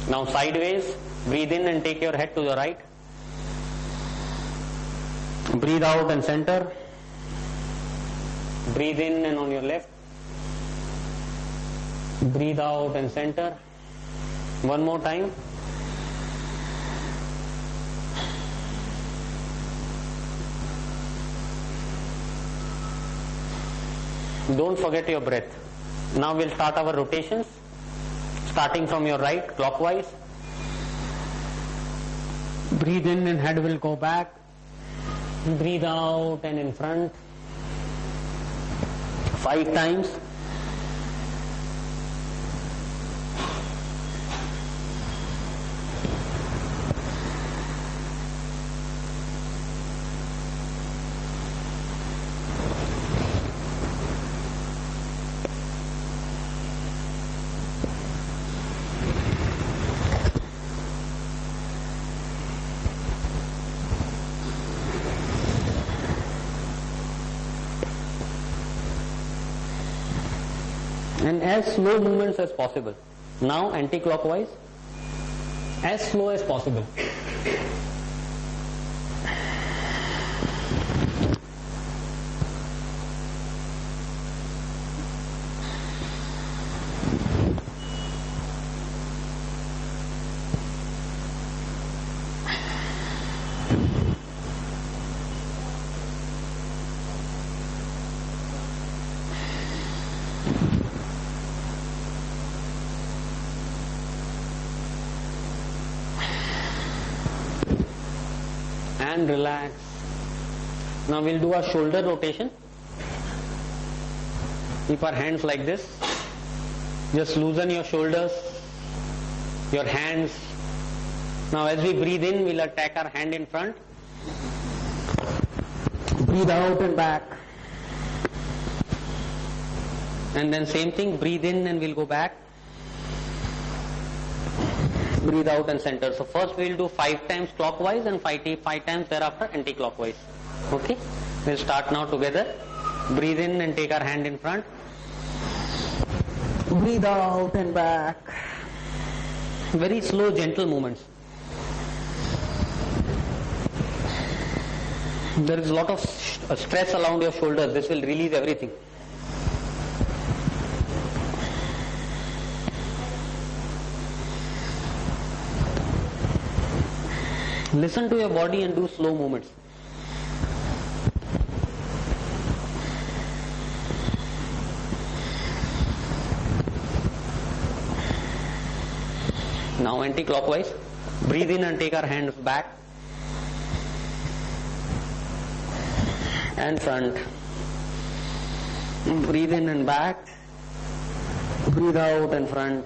Now sideways, breathe in and take your head to the right. Breathe out and center. Breathe in and on your left. Breathe out and center. One more time. Don't forget your breath. Now we'll start our rotations, starting from your right, clockwise. Breathe in and head will go back. Breathe out and in front. 5 times. And as slow movements as possible. Now anti-clockwise, as slow as possible. And relax. Now we'll do a shoulder rotation. Keep our hands like this. Just loosen your shoulders, your hands. Now as we breathe in, we'll attack our hand in front. Breathe out and back. And then same thing, breathe in and we'll go back. Breathe out and center. So first we'll do 5 times clockwise and 5 times thereafter anti-clockwise. Okay? We'll start now together. Breathe in and take our hand in front. Breathe out and back. Very slow, gentle movements. There is a lot of stress around your shoulders. This will release everything. Listen to your body and do slow movements. Now anti-clockwise. Breathe in and take our hands back and front. Breathe in and back. Breathe out and front.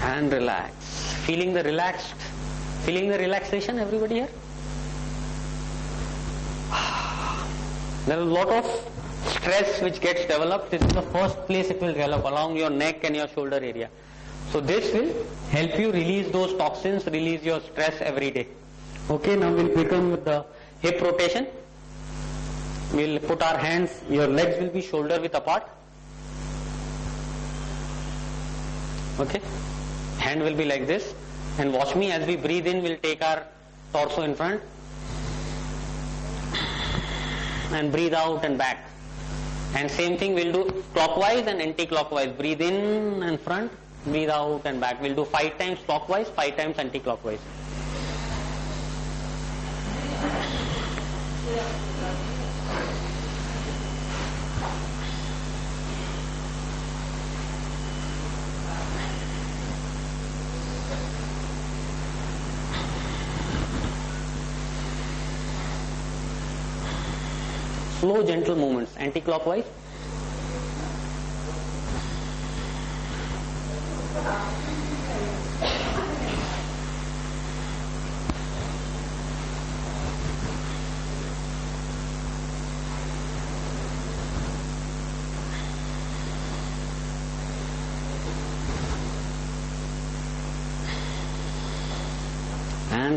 And relax. Feeling the relaxation, everybody here? There is a lot of stress which gets developed. This is the first place it will develop along your neck and your shoulder area. So this will help you release those toxins, release your stress every day. Okay, now we'll begin with the hip rotation. We'll put our hands, your legs will be shoulder width apart. Okay. Hand will be like this, and watch me as we breathe in. We'll take our torso in front and breathe out and back, and same thing we'll do clockwise and anti-clockwise. Breathe in and front, breathe out and back. We'll do 5 times clockwise, 5 times anti-clockwise. Slow, gentle movements, anti-clockwise.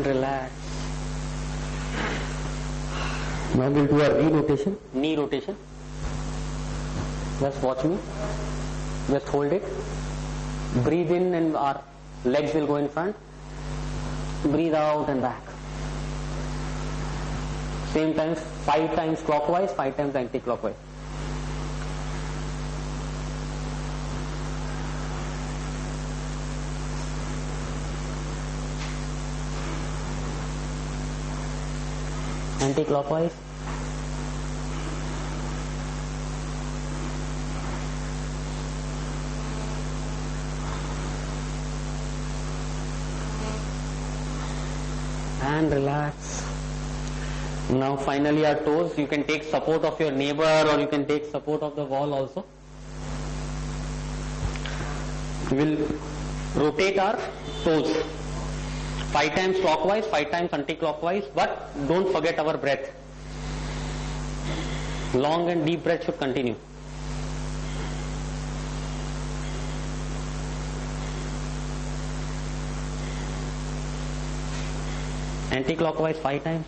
and relax. Now we'll do a re-rotation, knee rotation. Just watch me. Just hold it. Breathe in and our legs will go in front. Breathe out and back. Same time, 5 times clockwise, 5 times anti-clockwise. Anti-clockwise. And relax. Now finally our toes, you can take support of your neighbor or you can take support of the wall also. We'll rotate our toes 5 times clockwise, 5 times anti-clockwise, but don't forget our breath. Long and deep breath should continue. Anti-clockwise 5 times.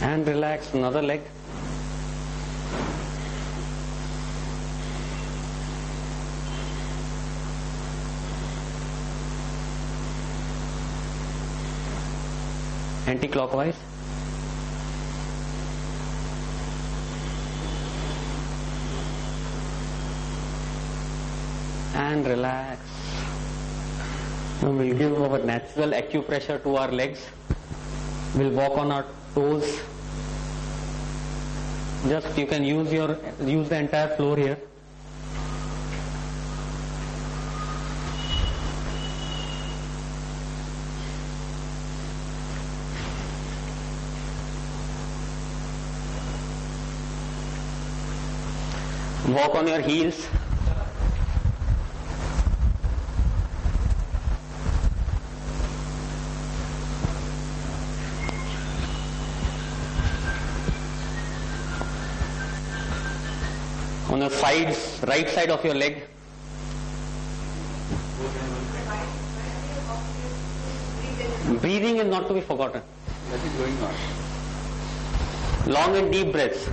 And relax, another leg. Anti-clockwise. And relax. Now we'll give our natural acupressure to our legs. We'll walk on our toes. Just you can use the entire floor here. Walk on your heels. On the sides, right side of your leg. Breathing is not to be forgotten. That is going on. Long and deep breaths.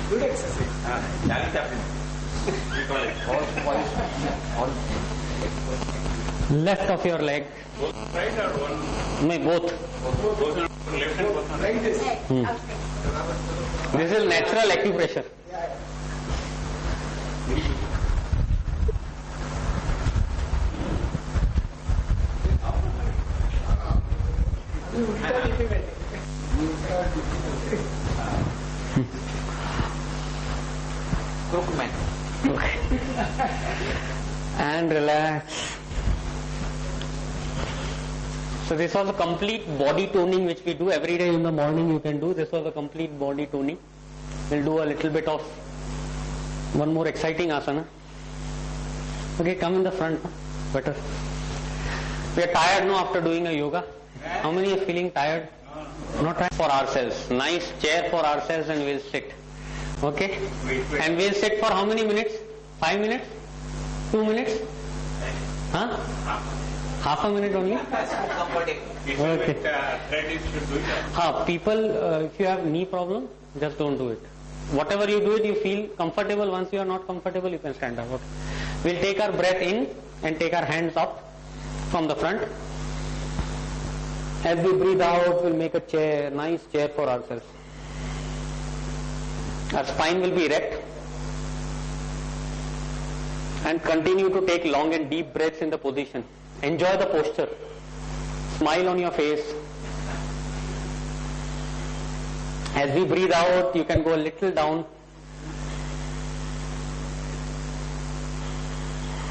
Good exercise. Charlie Chaplin. We call it. All Left of your leg. both right or one? No, both. Both on left and both on right. This. This is natural acupressure. Crookman. Okay. And relax. So this was a complete body toning which we do every day in the morning. You can do this was a complete body toning. We'll do a little bit of one more exciting asana. Okay, come in the front. Better. We are tired now after doing a yoga. How many are feeling tired? Not tired. For ourselves. Nice chair for ourselves and we'll sit. Okay? Wait. And we'll sit for how many minutes? 5 minutes? 2 minutes? Huh? Half a minute only? If Okay. you arthritis should do it. People, if you have knee problem, just don't do it. Whatever you do it, you feel comfortable. Once you are not comfortable, you can stand up. Okay. We'll take our breath in and take our hands up from the front. As we breathe out, we'll make a chair, nice chair for ourselves. Our spine will be erect. And continue to take long and deep breaths in the position. Enjoy the posture. Smile on your face. As we breathe out, you can go a little down.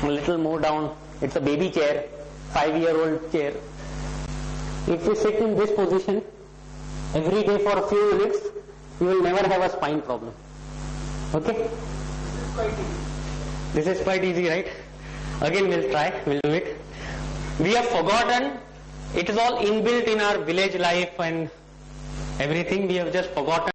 A little more down. It's a baby chair, 5-year-old chair. If you sit in this position every day for a few minutes, you will never have a spine problem. Okay? This is quite easy, right? Again, we'll try, we'll do it. We have forgotten, it is all inbuilt in our village life and everything, we have just forgotten.